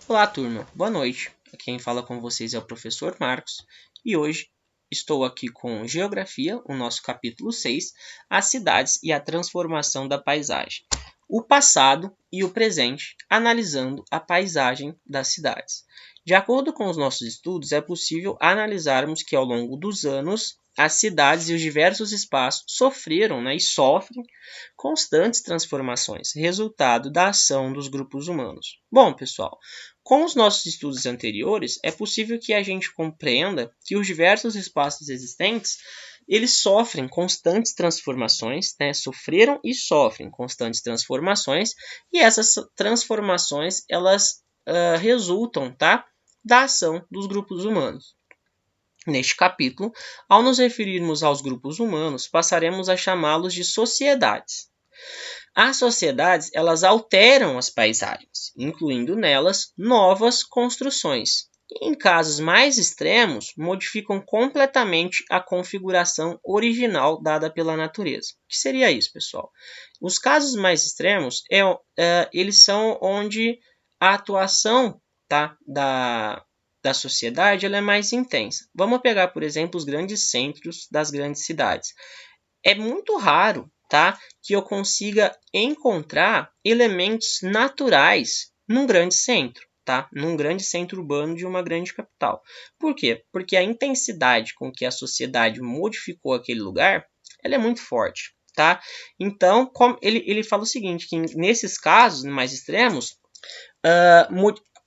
Olá, turma. Boa noite. Quem fala com vocês é o professor Marcos e hoje estou aqui com Geografia, o nosso capítulo 6, as cidades e a transformação da paisagem. O passado e o presente, analisando a paisagem das cidades. De acordo com os nossos estudos, é possível analisarmos que ao longo dos anos as cidades e os diversos espaços sofreram e sofrem constantes transformações, resultado da ação dos grupos humanos. Bom, pessoal, com os nossos estudos anteriores, é possível que a gente compreenda que os diversos espaços existentes eles sofrem constantes transformações, sofreram e sofrem constantes transformações, e essas transformações elas resultam da ação dos grupos humanos. Neste capítulo, ao nos referirmos aos grupos humanos, passaremos a chamá-los de sociedades. As sociedades, elas alteram as paisagens, incluindo nelas novas construções. E, em casos mais extremos, modificam completamente a configuração original dada pela natureza. O que seria isso, pessoal? Os casos mais extremos eles são onde a atuação da sociedade ela é mais intensa. Vamos pegar, por exemplo, os grandes centros das grandes cidades. É muito raro que eu consiga encontrar elementos naturais num grande centro, num grande centro urbano de uma grande capital. Por quê? Porque a intensidade com que a sociedade modificou aquele lugar ela é muito forte. Então, ele fala o seguinte, que nesses casos mais extremos,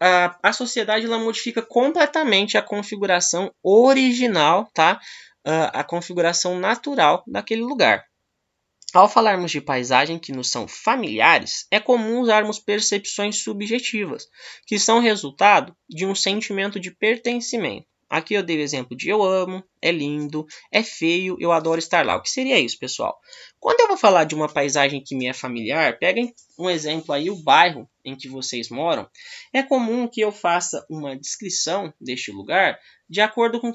a sociedade ela modifica completamente a configuração original, a configuração natural daquele lugar. Ao falarmos de paisagem que nos são familiares, é comum usarmos percepções subjetivas, que são resultado de um sentimento de pertencimento. Aqui eu dei o exemplo de eu amo, é lindo, é feio, eu adoro estar lá. O que seria isso, pessoal? Quando eu vou falar de uma paisagem que me é familiar, peguem um exemplo aí, o bairro em que vocês moram. É comum que eu faça uma descrição deste lugar de acordo com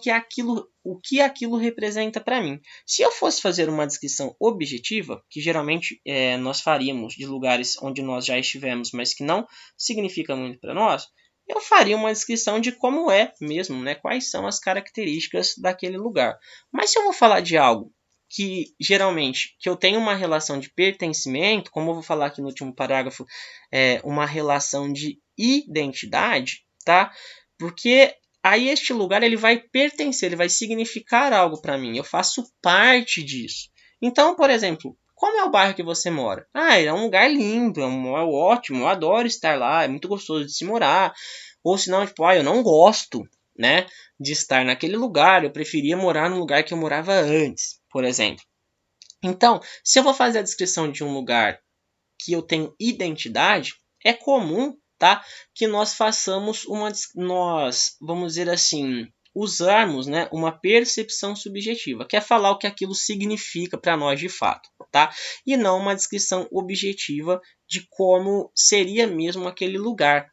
o que aquilo representa para mim. Se eu fosse fazer uma descrição objetiva, que geralmente nós faríamos de lugares onde nós já estivemos, mas que não significa muito para nós, eu faria uma descrição de como é mesmo, quais são as características daquele lugar. Mas se eu vou falar de algo que geralmente que eu tenho uma relação de pertencimento, como eu vou falar aqui no último parágrafo, uma relação de identidade, porque aí este lugar ele vai pertencer, ele vai significar algo para mim, eu faço parte disso. Então, por exemplo, como é o bairro que você mora? É um lugar lindo, é ótimo, eu adoro estar lá, é muito gostoso de se morar. Ou senão, eu não gosto, de estar naquele lugar, eu preferia morar no lugar que eu morava antes, por exemplo. Então, se eu vou fazer a descrição de um lugar que eu tenho identidade, é comum, que nós façamos nós, vamos dizer assim, usarmos, uma percepção subjetiva, que é falar o que aquilo significa para nós de fato, e não uma descrição objetiva de como seria mesmo aquele lugar,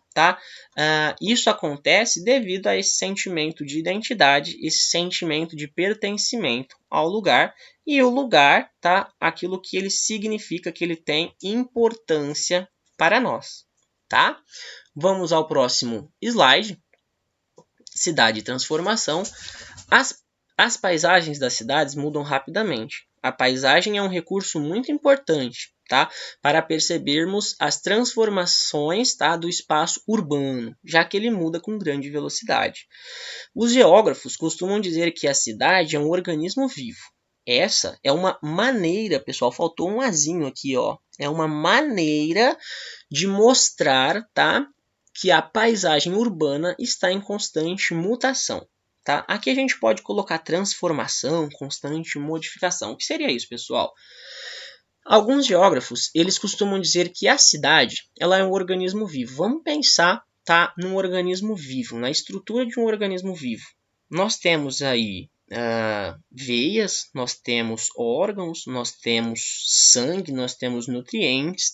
isso acontece devido a esse sentimento de identidade, esse sentimento de pertencimento ao lugar, e o lugar, aquilo que ele significa, que ele tem importância para nós, Vamos ao próximo slide. Cidade e transformação. As paisagens das cidades mudam rapidamente. A paisagem é um recurso muito importante, para percebermos as transformações, do espaço urbano, já que ele muda com grande velocidade. Os geógrafos costumam dizer que a cidade é um organismo vivo. Essa é uma maneira, pessoal, faltou um azinho aqui, é uma maneira de mostrar, que a paisagem urbana está em constante mutação. Aqui a gente pode colocar transformação, constante modificação. O que seria isso, pessoal? Alguns geógrafos eles costumam dizer que a cidade ela é um organismo vivo. Vamos pensar num organismo vivo, na estrutura de um organismo vivo. Nós temos aí veias, nós temos órgãos, nós temos sangue, nós temos nutrientes,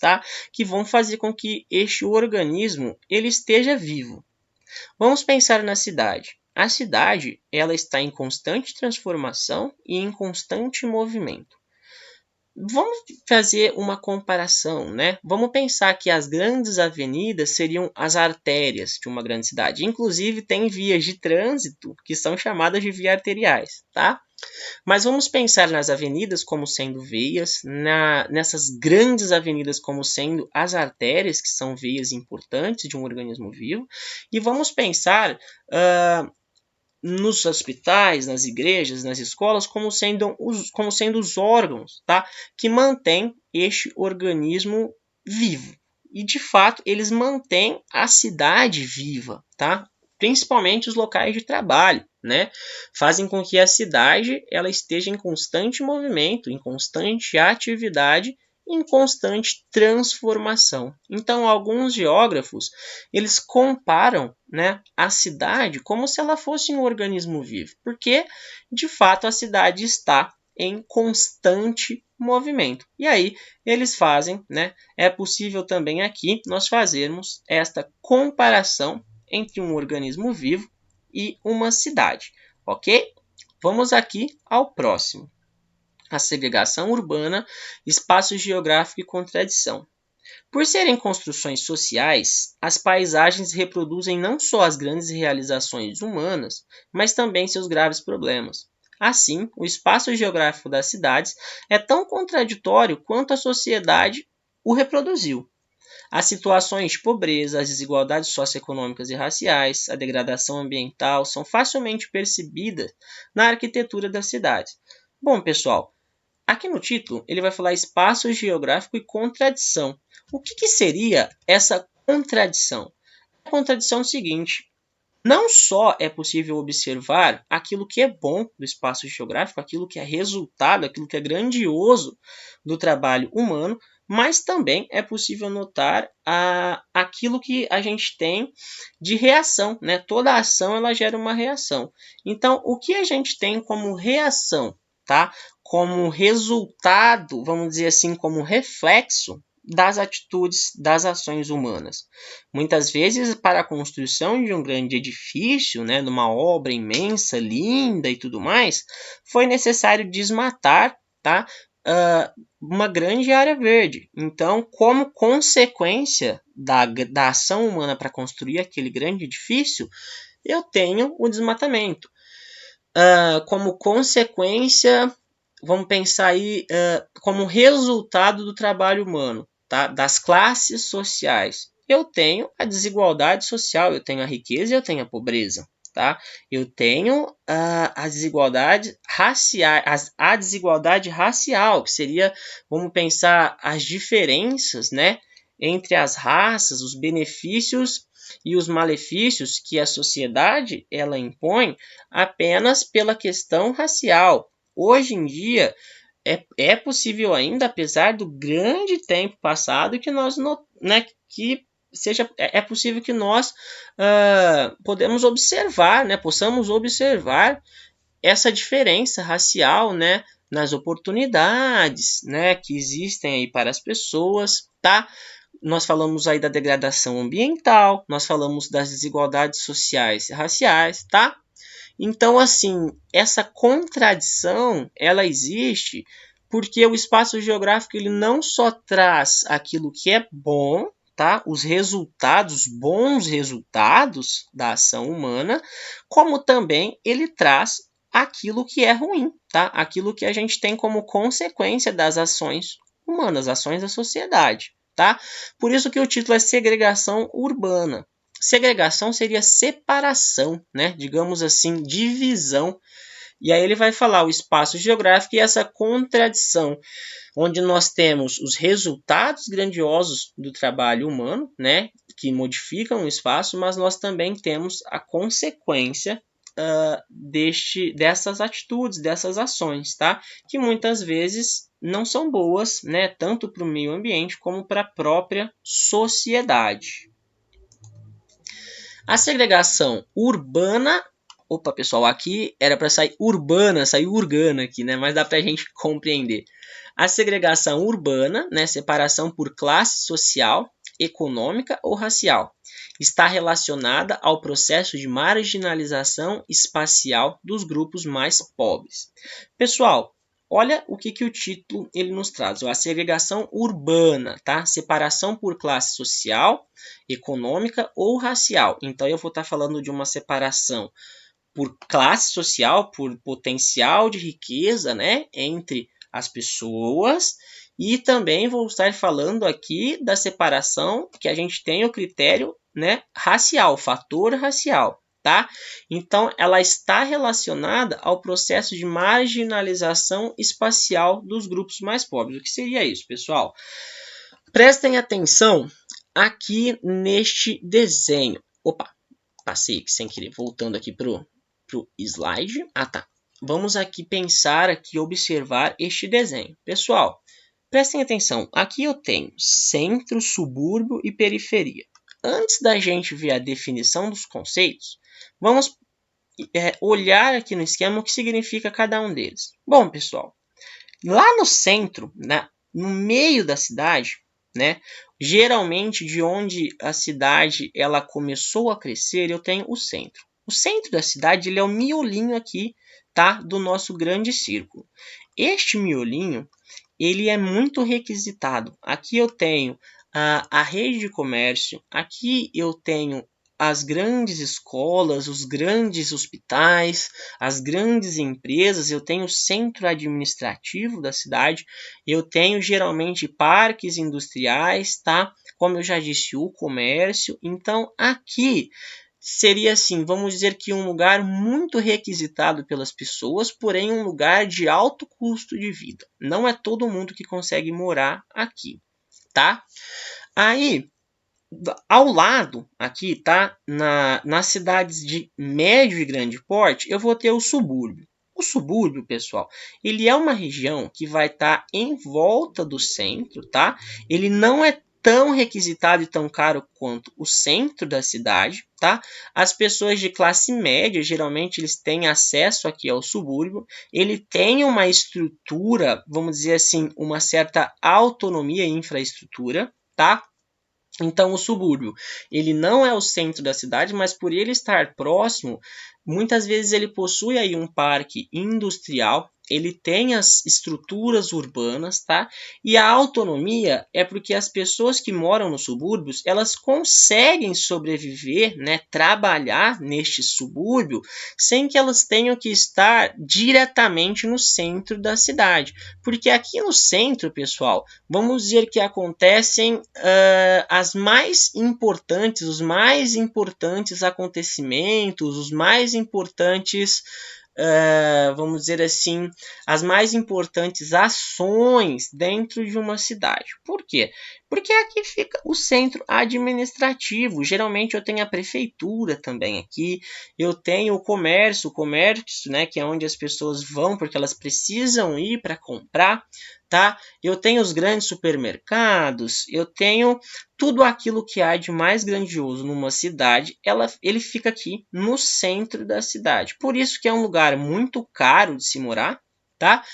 que vão fazer com que este organismo ele esteja vivo. Vamos pensar na cidade. A cidade ela está em constante transformação e em constante movimento. Vamos fazer uma comparação, né? Vamos pensar que as grandes avenidas seriam as artérias de uma grande cidade. Inclusive, tem vias de trânsito que são chamadas de vias arteriais, tá? Mas vamos pensar nas avenidas como sendo veias, nessas grandes avenidas como sendo as artérias, que são veias importantes de um organismo vivo, e vamos pensar nos hospitais, nas igrejas, nas escolas, como sendo os órgãos, tá? Que mantêm este organismo vivo. E, de fato, eles mantêm a cidade viva, tá? Principalmente os locais de trabalho, né? Fazem com que a cidade ela esteja em constante movimento, em constante atividade, em constante transformação. Então, alguns geógrafos eles comparam, né, a cidade como se ela fosse um organismo vivo, porque de fato a cidade está em constante movimento. E aí eles fazem, né? É possível também aqui nós fazermos esta comparação entre um organismo vivo e uma cidade, ok? Vamos aqui ao próximo. A segregação urbana, espaço geográfico e contradição. Por serem construções sociais, as paisagens reproduzem não só as grandes realizações humanas, mas também seus graves problemas. Assim, o espaço geográfico das cidades é tão contraditório quanto a sociedade o reproduziu. As situações de pobreza, as desigualdades socioeconômicas e raciais, a degradação ambiental são facilmente percebidas na arquitetura das cidades. Bom, pessoal, aqui no título ele vai falar espaço geográfico e contradição. O que seria essa contradição? A contradição é o seguinte: não só é possível observar aquilo que é bom do espaço geográfico, aquilo que é resultado, aquilo que é grandioso do trabalho humano, mas também é possível notar aquilo que a gente tem de reação, né? Toda ação ela gera uma reação. Então, o que a gente tem como reação, tá? Como resultado, vamos dizer assim, como reflexo das atitudes, das ações humanas. Muitas vezes, para a construção de um grande edifício, né, numa obra imensa, linda e tudo mais, foi necessário desmatar, tá, uma grande área verde. Então, como consequência da ação humana para construir aquele grande edifício, eu tenho o desmatamento. Como consequência, vamos pensar aí como resultado do trabalho humano, tá? Das classes sociais. Eu tenho a desigualdade social, eu tenho a riqueza e eu tenho a pobreza. Tá? Eu tenho a desigualdade racial, a desigualdade racial, que seria, vamos pensar, as diferenças, né, entre as raças, os benefícios e os malefícios que a sociedade ela impõe apenas pela questão racial. Hoje em dia, é possível ainda, apesar do grande tempo passado, que nós, né, que é possível que nós possamos observar essa diferença racial, né, nas oportunidades, né, que existem aí para as pessoas, tá? Nós falamos aí da degradação ambiental, nós falamos das desigualdades sociais e raciais, tá? Então, assim, essa contradição, ela existe porque o espaço geográfico ele não só traz aquilo que é bom, tá? Os resultados, bons resultados da ação humana, como também ele traz aquilo que é ruim, tá? Aquilo que a gente tem como consequência das ações humanas, ações da sociedade, tá? Por isso que o título é segregação urbana. Segregação seria separação, né? Digamos assim, divisão. E aí ele vai falar o espaço geográfico e essa contradição, onde nós temos os resultados grandiosos do trabalho humano, né? Que modificam o espaço, mas nós também temos a consequência dessas atitudes, dessas ações, tá? Que muitas vezes não são boas, né? Tanto para o meio ambiente como para a própria sociedade. A segregação urbana. Opa, pessoal, aqui era para sair urbana, saiu urgana aqui, né? Mas dá para a gente compreender. A segregação urbana, né? Separação por classe social, econômica ou racial, está relacionada ao processo de marginalização espacial dos grupos mais pobres. Pessoal, Olha o que o título ele nos traz. A segregação urbana, tá? Separação por classe social, econômica ou racial. Então, eu vou estar falando de uma separação por classe social, por potencial de riqueza, né? Entre as pessoas. E também vou estar falando aqui da separação que a gente tem o critério, né, racial, fator racial. Tá? Então, ela está relacionada ao processo de marginalização espacial dos grupos mais pobres. O que seria isso, pessoal? Prestem atenção aqui neste desenho. Opa, passei aqui sem querer. Voltando aqui para o slide. Ah, tá. Vamos aqui pensar, aqui observar este desenho. Pessoal, prestem atenção. Aqui eu tenho centro, subúrbio e periferia. Antes da gente ver a definição dos conceitos, vamos olhar aqui no esquema o que significa cada um deles. Bom, pessoal, lá no centro, no meio da cidade, né, geralmente de onde a cidade ela começou a crescer, eu tenho o centro. O centro da cidade ele é o miolinho aqui, tá, do nosso grande círculo. Este miolinho ele é muito requisitado. Aqui eu tenho a rede de comércio, aqui eu tenho as grandes escolas, os grandes hospitais, as grandes empresas, eu tenho o centro administrativo da cidade, eu tenho geralmente parques industriais, tá? Como eu já disse, o comércio. Então, aqui seria assim, vamos dizer que um lugar muito requisitado pelas pessoas, porém um lugar de alto custo de vida. Não é todo mundo que consegue morar aqui, tá? Aí, ao lado, aqui, tá? Nas cidades de médio e grande porte, eu vou ter o subúrbio. O subúrbio, pessoal, ele é uma região que vai estar em volta do centro, tá? Ele não é tão requisitado e tão caro quanto o centro da cidade, tá? As pessoas de classe média, geralmente, eles têm acesso aqui ao subúrbio. Ele tem uma estrutura, vamos dizer assim, uma certa autonomia e infraestrutura, tá? Então, o subúrbio, ele não é o centro da cidade, mas por ele estar próximo, muitas vezes ele possui aí um parque industrial, ele tem as estruturas urbanas, tá? E a autonomia é porque as pessoas que moram nos subúrbios, elas conseguem sobreviver, né, trabalhar neste subúrbio, sem que elas tenham que estar diretamente no centro da cidade. Porque aqui no centro, pessoal, vamos dizer que acontecem os mais importantes acontecimentos, os mais importantes, vamos dizer assim, as mais importantes ações dentro de uma cidade. Por quê? Porque aqui fica o centro administrativo. Geralmente eu tenho a prefeitura também aqui, eu tenho o comércio, né, que é onde as pessoas vão porque elas precisam ir para comprar, tá? Eu tenho os grandes supermercados, eu tenho tudo aquilo que há de mais grandioso numa cidade, ele fica aqui no centro da cidade. Por isso que é um lugar muito caro de se morar, tá?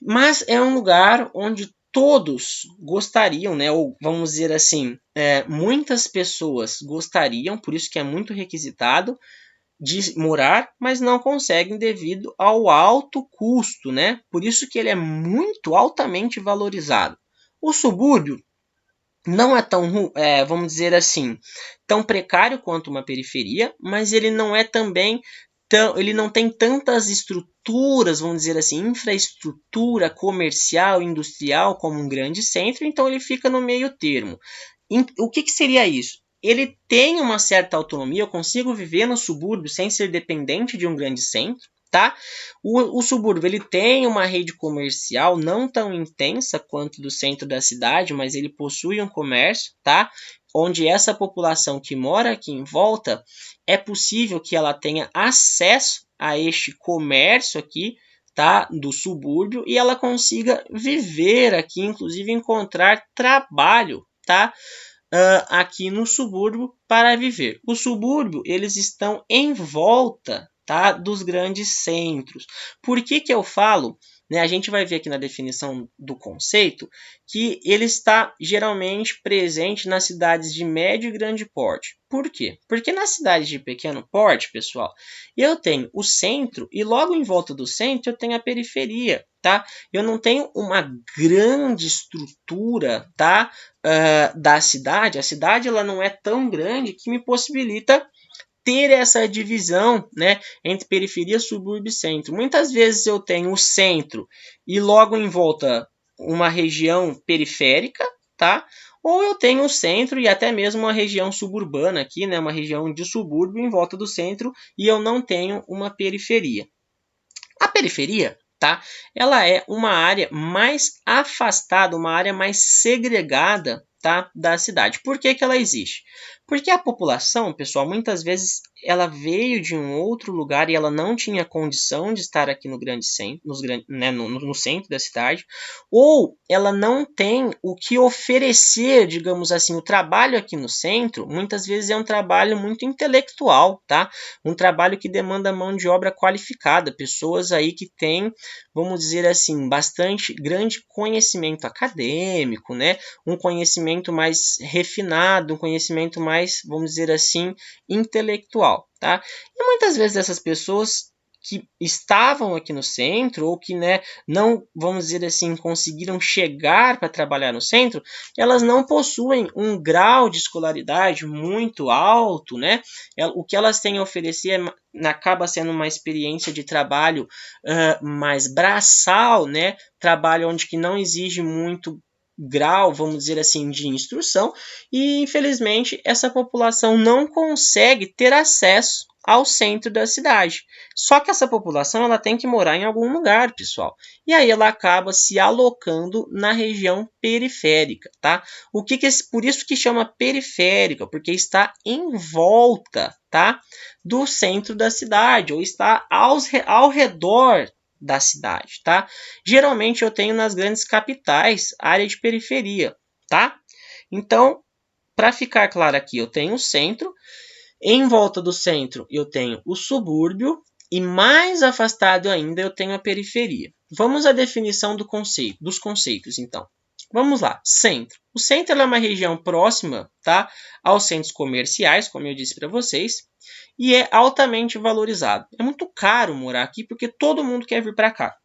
Mas é um lugar onde todos gostariam, né? Ou vamos dizer assim, muitas pessoas gostariam, por isso que é muito requisitado, de morar, mas não conseguem devido ao alto custo, né? Por isso que ele é muito altamente valorizado. O subúrbio não é tão, vamos dizer assim, tão precário quanto uma periferia, mas ele não é também ele não tem tantas estruturas, vamos dizer assim, infraestrutura comercial, industrial como um grande centro, então ele fica no meio termo. O que seria isso? Ele tem uma certa autonomia, eu consigo viver no subúrbio sem ser dependente de um grande centro, tá? O subúrbio ele tem uma rede comercial não tão intensa quanto do centro da cidade, mas ele possui um comércio, tá? Onde essa população que mora aqui em volta, é possível que ela tenha acesso a este comércio aqui, tá? Do subúrbio, e ela consiga viver aqui, inclusive encontrar trabalho, tá? Aqui no subúrbio para viver. O subúrbio, eles estão em volta, tá, dos grandes centros. Por que eu falo né, a gente vai ver aqui na definição do conceito que ele está geralmente presente nas cidades de médio e grande porte. Por quê? Porque nas cidades de pequeno porte, pessoal, eu tenho o centro e logo em volta do centro eu tenho a periferia, tá? Eu não tenho uma grande estrutura, tá? Da cidade. A cidade ela não é tão grande que me possibilita ter essa divisão, né, entre periferia, subúrbio e centro. Muitas vezes eu tenho o centro e logo em volta uma região periférica, tá? Ou eu tenho o centro e até mesmo uma região suburbana aqui, né, uma região de subúrbio em volta do centro e eu não tenho uma periferia. A periferia, tá? Ela é uma área mais afastada, uma área mais segregada, tá, da cidade. Por que que ela existe? Porque a população, pessoal, muitas vezes ela veio de um outro lugar e ela não tinha condição de estar aqui no grande centro, no centro da cidade, ou ela não tem o que oferecer, digamos assim, o trabalho aqui no centro, muitas vezes é um trabalho muito intelectual, tá? Um trabalho que demanda mão de obra qualificada, pessoas aí que têm, vamos dizer assim, bastante grande conhecimento acadêmico, né? Um conhecimento mais refinado, um conhecimento mais, vamos dizer assim, intelectual, tá? E muitas vezes essas pessoas que estavam aqui no centro ou que, né, não, vamos dizer assim, conseguiram chegar para trabalhar no centro, elas não possuem um grau de escolaridade muito alto, né? O que elas têm a oferecer acaba sendo uma experiência de trabalho mais braçal, né? Trabalho onde que não exige muito grau, vamos dizer assim, de instrução, e infelizmente essa população não consegue ter acesso ao centro da cidade. Só que essa população ela tem que morar em algum lugar, pessoal. E aí ela acaba se alocando na região periférica, tá? Por isso que chama periférica, porque está em volta, tá, do centro da cidade ou está ao redor da cidade, tá? Geralmente eu tenho nas grandes capitais área de periferia, tá? Então, para ficar claro aqui, eu tenho o centro, em volta do centro eu tenho o subúrbio e mais afastado ainda eu tenho a periferia. Vamos à definição dos conceitos, então. Vamos lá, centro. O centro é uma região próxima, tá, aos centros comerciais, como eu disse para vocês, e é altamente valorizado. É muito caro morar aqui porque todo mundo quer vir para cá.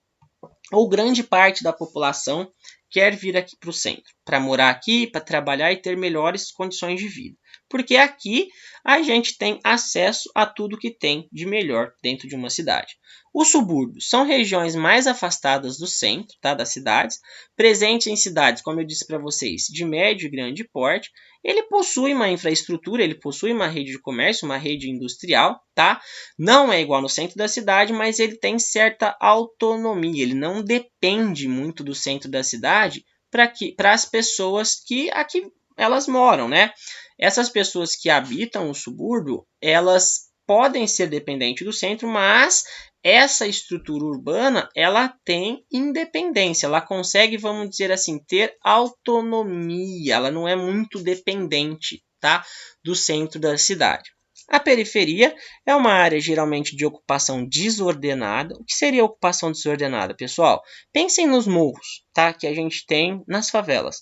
Ou grande parte da população quer vir aqui para o centro, para morar aqui, para trabalhar e ter melhores condições de vida. Porque aqui a gente tem acesso a tudo que tem de melhor dentro de uma cidade. Os subúrbios são regiões mais afastadas do centro, tá, das cidades, presentes em cidades, como eu disse para vocês, de médio e grande porte. Ele possui uma infraestrutura, ele possui uma rede de comércio, uma rede industrial, tá? Não é igual no centro da cidade, mas ele tem certa autonomia, ele não depende muito do centro da cidade para as pessoas que aqui elas moram, né? Essas pessoas que habitam o subúrbio, elas podem ser dependentes do centro, mas essa estrutura urbana, ela tem independência, ela consegue, vamos dizer assim, ter autonomia, ela não é muito dependente, tá, do centro da cidade. A periferia é uma área geralmente de ocupação desordenada. O que seria ocupação desordenada, pessoal? Pensem nos morros, tá, que a gente tem nas favelas.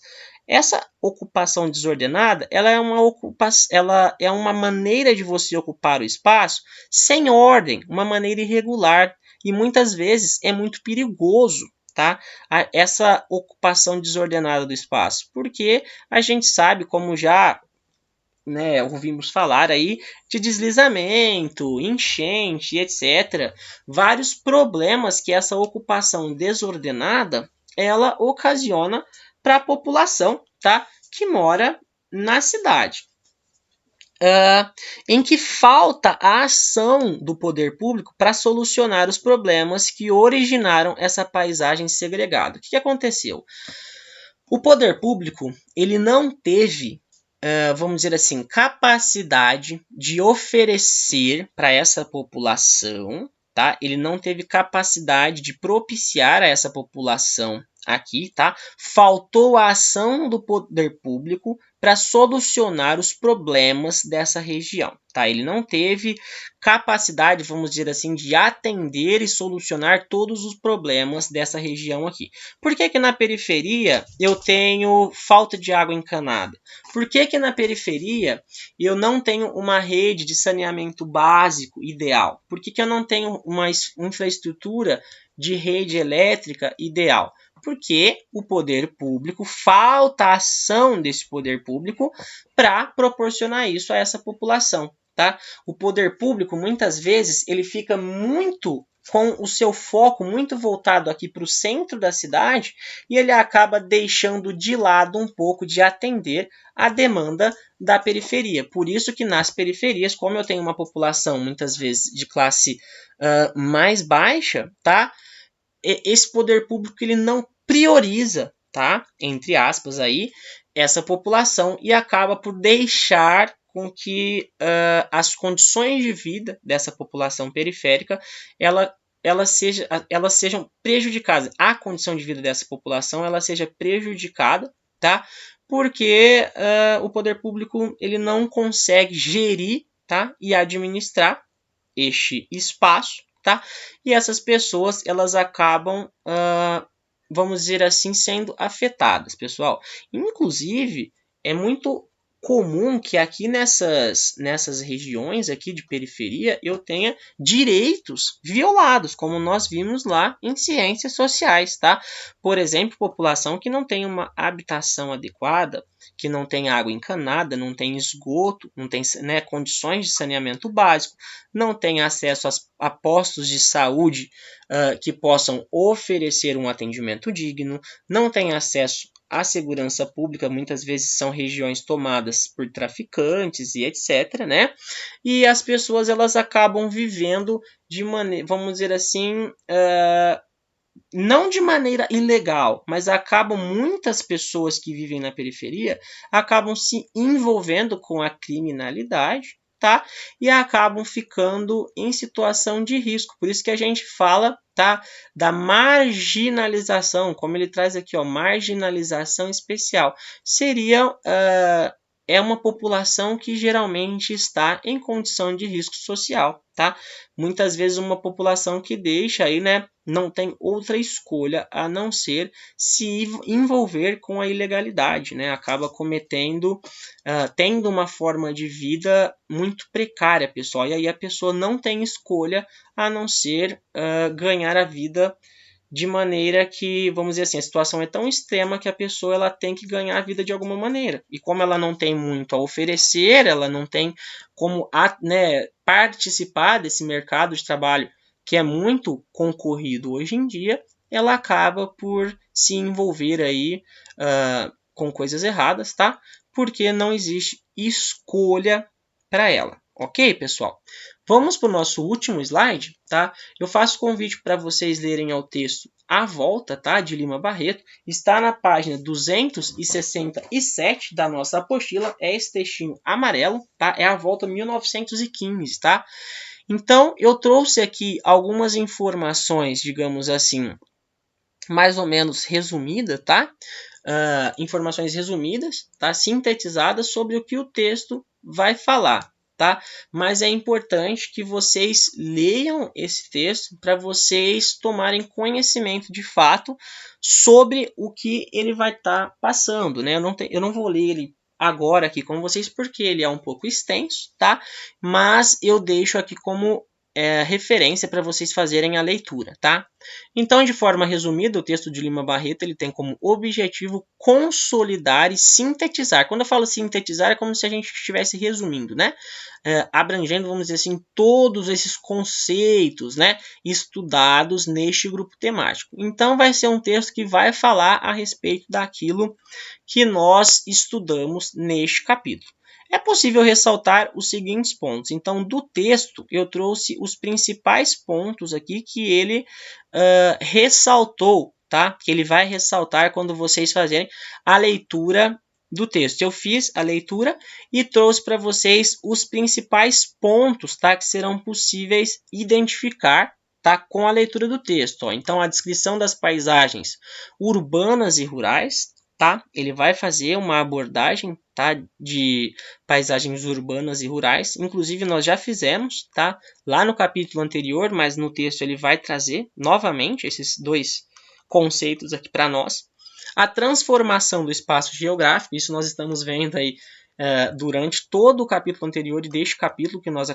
Essa ocupação desordenada, ela é uma maneira de você ocupar o espaço sem ordem, uma maneira irregular e muitas vezes é muito perigoso, tá? Essa ocupação desordenada do espaço, porque a gente sabe, como já, né, ouvimos falar aí de deslizamento, enchente, etc. Vários problemas que essa ocupação desordenada ela ocasiona para a população, tá, que mora na cidade. Em que falta a ação do poder público para solucionar os problemas que originaram essa paisagem segregada. O que aconteceu? O poder público ele não teve, vamos dizer assim, capacidade de oferecer para essa população, tá? Ele não teve capacidade de propiciar a essa população aqui, tá? Faltou a ação do poder público para solucionar os problemas dessa região. Tá? Ele não teve capacidade, vamos dizer assim, de atender e solucionar todos os problemas dessa região aqui. Por que que na periferia eu tenho falta de água encanada? Por que que na periferia eu não tenho uma rede de saneamento básico ideal? Por que que eu não tenho uma infraestrutura de rede elétrica ideal? Porque o poder público, falta a ação desse poder público para proporcionar isso a essa população. Tá? O poder público, muitas vezes, ele fica muito com o seu foco muito voltado aqui para o centro da cidade e ele acaba deixando de lado um pouco de atender a demanda da periferia. Por isso que nas periferias, como eu tenho uma população muitas vezes de classe mais baixa, tá? Esse poder público ele não prioriza, tá? Entre aspas aí, essa população e acaba por deixar com que as condições de vida dessa população periférica elas sejam prejudicadas. A condição de vida dessa população ela seja prejudicada, tá? Porque o poder público ele não consegue gerir, tá? E administrar este espaço, tá? E essas pessoas elas acabam vamos dizer assim, sendo afetadas, pessoal. Inclusive, é muito comum que aqui nessas regiões aqui de periferia eu tenha direitos violados, como nós vimos lá em ciências sociais, tá? Por exemplo, população que não tem uma habitação adequada, que não tem água encanada, não tem esgoto, não tem condições de saneamento básico, não tem acesso a postos de saúde que possam oferecer um atendimento digno, não tem acesso à segurança pública, muitas vezes são regiões tomadas por traficantes e etc, né? E as pessoas elas acabam vivendo de maneira, vamos dizer assim, não de maneira ilegal, mas acabam muitas pessoas que vivem na periferia acabam se envolvendo com a criminalidade, tá? E acabam ficando em situação de risco. Por isso que a gente fala, tá, da marginalização, como ele traz aqui, ó, marginalização especial. Seria é uma população que geralmente está em condição de risco social, tá? Muitas vezes uma população que deixa aí, né, não tem outra escolha a não ser se envolver com a ilegalidade, né? Acaba cometendo, tendo uma forma de vida muito precária, pessoal. E aí a pessoa não tem escolha a não ser ganhar a vida de maneira que, vamos dizer assim, a situação é tão extrema que a pessoa ela tem que ganhar a vida de alguma maneira. E como ela não tem muito a oferecer, ela não tem como participar desse mercado de trabalho que é muito concorrido hoje em dia, ela acaba por se envolver aí com coisas erradas, tá? Porque não existe escolha para ela. Ok, pessoal? Vamos para o nosso último slide, tá? Eu faço convite para vocês lerem o texto A Volta, tá? De Lima Barreto. Está na página 267 da nossa apostila. É esse textinho amarelo, tá? É A Volta 1915, tá? Então, eu trouxe aqui algumas informações, digamos assim, mais ou menos resumidas, tá? Informações resumidas, tá? Sintetizadas sobre o que o texto vai falar. Tá? Mas é importante que vocês leiam esse texto para vocês tomarem conhecimento de fato sobre o que ele vai estar passando, né? Eu não vou ler ele agora aqui com vocês porque ele é um pouco extenso, tá? Mas eu deixo aqui como referência para vocês fazerem a leitura, tá? Então, de forma resumida, o texto de Lima Barreto ele tem como objetivo consolidar e sintetizar. Quando eu falo sintetizar, é como se a gente estivesse resumindo, né? Abrangendo, vamos dizer assim, todos esses conceitos, né? Estudados neste grupo temático. Então, vai ser um texto que vai falar a respeito daquilo que nós estudamos neste capítulo. É possível ressaltar os seguintes pontos. Então, do texto, eu trouxe os principais pontos aqui que ele ressaltou, tá? Que ele vai ressaltar quando vocês fazerem a leitura do texto. Eu fiz a leitura e trouxe para vocês os principais pontos, tá? Que serão possíveis identificar, tá? Com a leitura do texto. Ó. Então, a descrição das paisagens urbanas e rurais, tá? Ele vai fazer uma abordagem, tá, de paisagens urbanas e rurais. Inclusive, nós já fizemos, tá, lá no capítulo anterior, mas no texto ele vai trazer novamente esses dois conceitos aqui para nós. A transformação do espaço geográfico, isso nós estamos vendo aí durante todo o capítulo anterior e deste capítulo que nós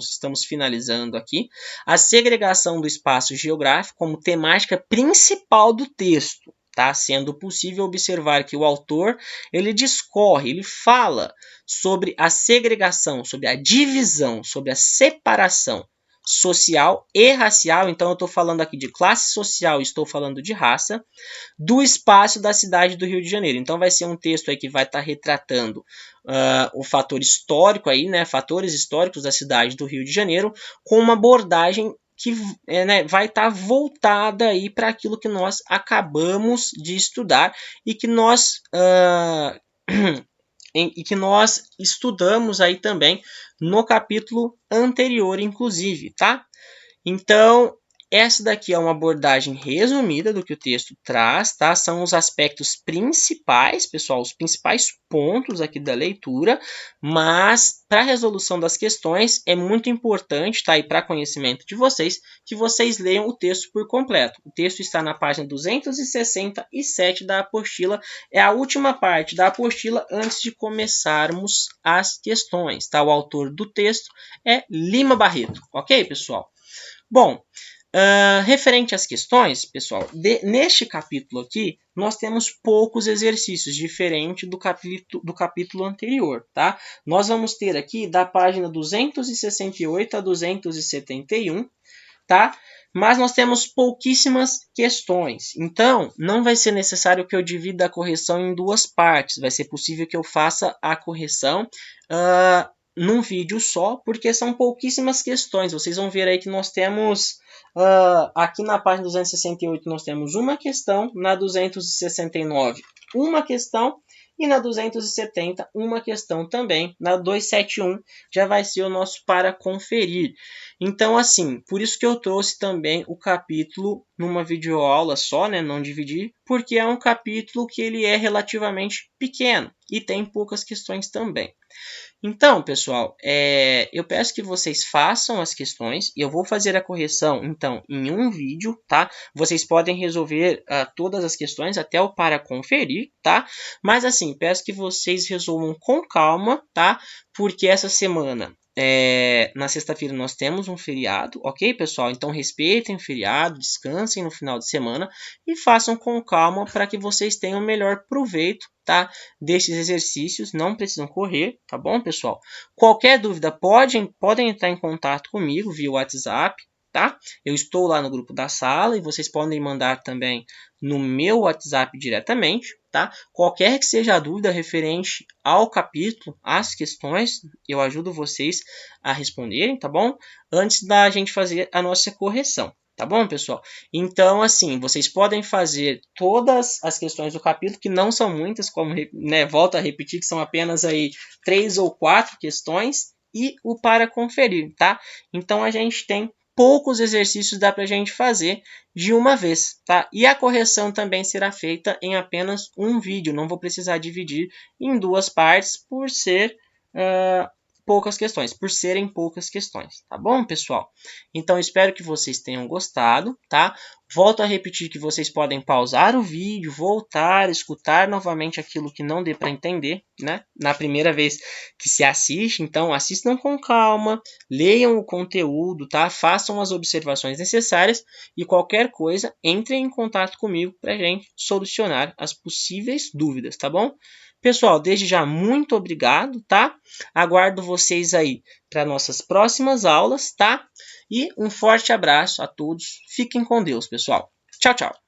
estamos finalizando aqui. A segregação do espaço geográfico como temática principal do texto, tá? Sendo possível observar que o autor ele discorre, ele fala sobre a segregação, sobre a divisão, sobre a separação social e racial. Então eu estou falando aqui de classe social, estou falando de raça, do espaço da cidade do Rio de Janeiro. Então vai ser um texto aí que vai estar retratando o fator histórico aí, né, fatores históricos da cidade do Rio de Janeiro, com uma abordagem que vai estar voltada aí para aquilo que nós acabamos de estudar e que nós estudamos aí também no capítulo anterior, inclusive, tá? Então, essa daqui é uma abordagem resumida do que o texto traz, tá? São os aspectos principais, pessoal, os principais pontos aqui da leitura, mas para a resolução das questões é muito importante, tá? E para conhecimento de vocês, que vocês leiam o texto por completo. O texto está na página 267 da apostila, é a última parte da apostila antes de começarmos as questões, tá? O autor do texto é Lima Barreto, ok, pessoal? Bom, referente às questões, pessoal, neste capítulo aqui, nós temos poucos exercícios, diferente do capítulo anterior, tá? Nós vamos ter aqui da página 268 a 271, tá? Mas nós temos pouquíssimas questões, então não vai ser necessário que eu divida a correção em duas partes, vai ser possível que eu faça a correção num vídeo só, porque são pouquíssimas questões. Vocês vão ver aí que nós temos aqui na página 268 nós temos uma questão, na 269 uma questão e na 270 uma questão também. Na 271 já vai ser o nosso para conferir. Então, assim, por isso que eu trouxe também o capítulo numa videoaula só, né, não dividir, porque é um capítulo que ele é relativamente pequeno e tem poucas questões também. Então, pessoal, eu peço que vocês façam as questões e eu vou fazer a correção, então, em um vídeo, tá? Vocês podem resolver todas as questões até o para conferir, tá? Mas, assim, peço que vocês resolvam com calma, tá? Porque essa semana, na sexta-feira, nós temos um feriado, ok, pessoal? Então, respeitem o feriado, descansem no final de semana e façam com calma para que vocês tenham o melhor proveito, tá, desses exercícios. Não precisam correr, tá bom, pessoal? Qualquer dúvida, podem entrar em contato comigo via WhatsApp, tá? Eu estou lá no grupo da sala e vocês podem mandar também no meu WhatsApp diretamente, tá? Qualquer que seja a dúvida referente ao capítulo, às questões, eu ajudo vocês a responderem, tá bom? Antes da gente fazer a nossa correção. Tá bom, pessoal? Então, assim, vocês podem fazer todas as questões do capítulo, que não são muitas, como, né, volto a repetir, que são apenas aí 3 ou 4 questões, e o para conferir, tá? Então, a gente tem poucos exercícios, dá pra gente fazer de uma vez, tá? E a correção também será feita em apenas um vídeo, não vou precisar dividir em duas partes, por ser poucas questões, por serem poucas questões, tá bom, pessoal? Então, espero que vocês tenham gostado, tá? Volto a repetir que vocês podem pausar o vídeo, voltar, escutar novamente aquilo que não dê para entender, né? Na primeira vez que se assiste, então assistam com calma, leiam o conteúdo, tá? Façam as observações necessárias e qualquer coisa, entrem em contato comigo para a gente solucionar as possíveis dúvidas, tá bom? Pessoal, desde já, muito obrigado, tá? Aguardo vocês aí para nossas próximas aulas, tá? E um forte abraço a todos. Fiquem com Deus, pessoal. Tchau, tchau.